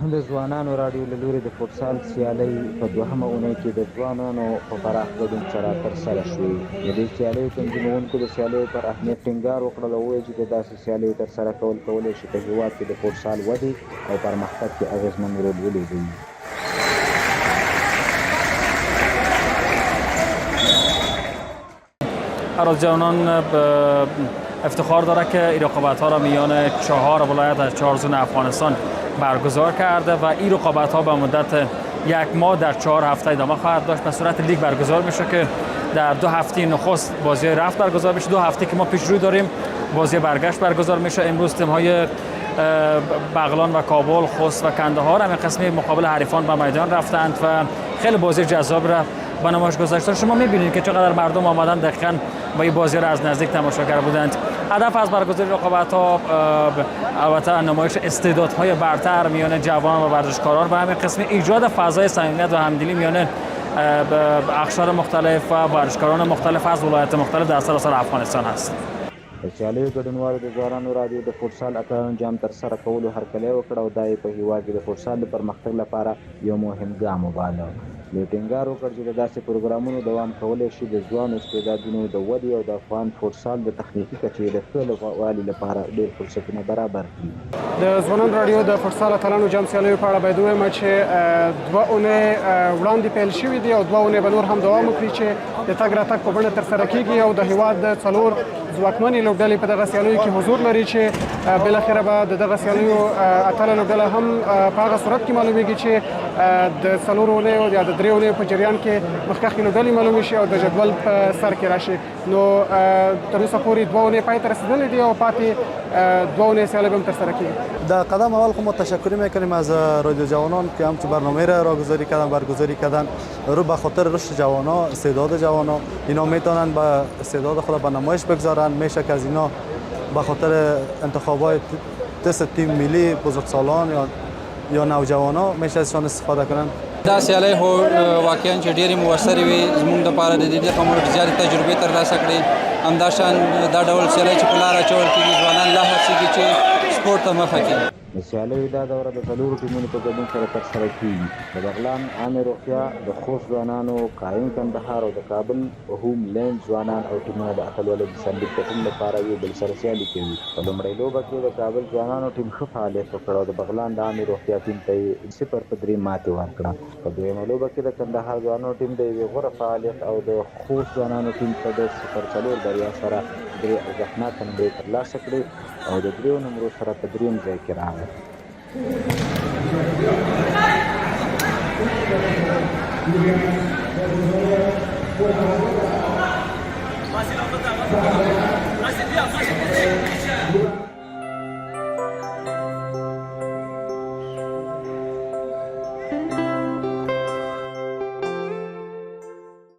د ځوانانو راډیو له لوري د فوټسال سیالۍ په دوهمه اونۍ کې د ځوانانو په پراخ ګډون سره ترسره شوې. د دې سیالیو تنظیمونکو د سیالیو پر اهمیت ټینګار وکړل او وویل چې د داسې سیالیو ترسره کول کولی شي په هېواد کې د فوټسال ودې او پرمختګ کې اغېزمن رول ولوبوي. عراض جوانان افتخار داره که این رقابت‌ها را میان 4 ولایت از 4 زون افغانستان برگزار کرده و این رقابت‌ها به مدت 1 ماه در 4 هفته ادامه خواهد داشت. به صورت لیگ برگزار میشه که در 2 هفته نخست بازی رفت برگزار میشه، 2 هفته که ما پیشروی داریم بازی برگشت برگزار میشه. امروز تیم‌های بغلان و کابل، خوست و کندهار همین قسمه مقابل حریفان به میدان رفتند و خیلی بازی جذاب را به نمایش گذاشتن. شما می‌بینید که چقدر مردم آمدن دقیقاً با این بازی را از نزدیک تماشاگر بودند. هدف از برگزاری رقابت‌ها البته نمایش استعدادهای برتر میان جوانان و ورزشکاران و همین قسم ایجاد فضای صمیمیت و همدلی میان اقشار مختلف و ورزشکاران مختلف از ولایات مختلف در سراسر افغانستان است. د سیالیو ګډونوالو د ځوانانو راډیو د فوټسال اتلانو جام ترسره کولو هرکلی وکړ او دا یې په هېواد کې د فوټسال د پرمختګ لپاره یو مهم ګام وباله. دوی ټینګار وکړ چې د داسې پروګرامونو دوام کولی شي د ځوانو استعدادونو د ودې او د افغان فوټسال د تخنیکي کچې د ښه والي لپاره ډېر فرصتونه برابر کړي. د ځوانانو راډیو د فوټسال اتلانو جام سیالیو په اړه باید ووایم چې 2 اونۍ وړاندې پیل شوي دي او 2 اونۍ به نور هم دوام وکړي چې د تګ راتګ په بڼه ترسره کېږي او د هېواد د 4 ځواکمنې لوبډلې په دغه سیالیو کې حضور لري چې بالاخره به د دغه سیالیو اتله لوبډله هم په هغه صورت کې معلومیږي چې د 4 اونیو یا د 3 اونیو په جریان کې مخکښې لوبډلې معلومې شي او د جدول په سر کې راشي. نو تر اوسه پورې 2 اونۍ پای ته رسیدلې دي او پاتې 2 اونۍ سیالی به هم ترسره کېږي. در قدم اول خود ما تشکر میکنیم از رادیو جوانان که همچون برنامه را برگزاری کردن رو به خاطر رشد جوانان، استعداد جوانان اینا میتونن به استعداد خود به نمایش بگذارن. میشه که از اینا به خاطر انتخابات تست تیم ملی بزرگسالان یا نوجوانان میشه ازشان استفاده کنن. دا سیالۍ واقعا چې ډېرې مؤثرې وي زموږ لپاره د دې قومونو زیاتې تجربې ترلاسه کړې. همداشان دا ډول سیالۍ چې په لاره اچول کېږي ځوانان لا هڅېږي چې سپورټ ته مخه کړي. د سیالیو دا دوره د 4 ټیمونو په ګډون سره ترسره کېږي. د بغلان عامې روغتیا، د خوست ځوانانو، قایم کندهار او د کابل هوم لینډ ځوانان او ټیمونه د اتلولۍ د سرلیک ګټلو لپاره یو بل سره سیالي کوي. په لومړۍ لوبه کې د کابل ځوانانو ټیم ښه فعالیت وکړ او د بغلان د عامې روغتیا ټیم ته یې 0-3 ماتې ورکړه. په دویمه لوبه کې د کندهار ځوانانو ټیم د یوې غوره فعالیت او د خوست ځوانانو ټیم ته د 0-4 بریا سره 3 ارزښتناکه نمرې ترلاسه کړې او د 3 نمرو سره په 3م ځای کې راغی. Masih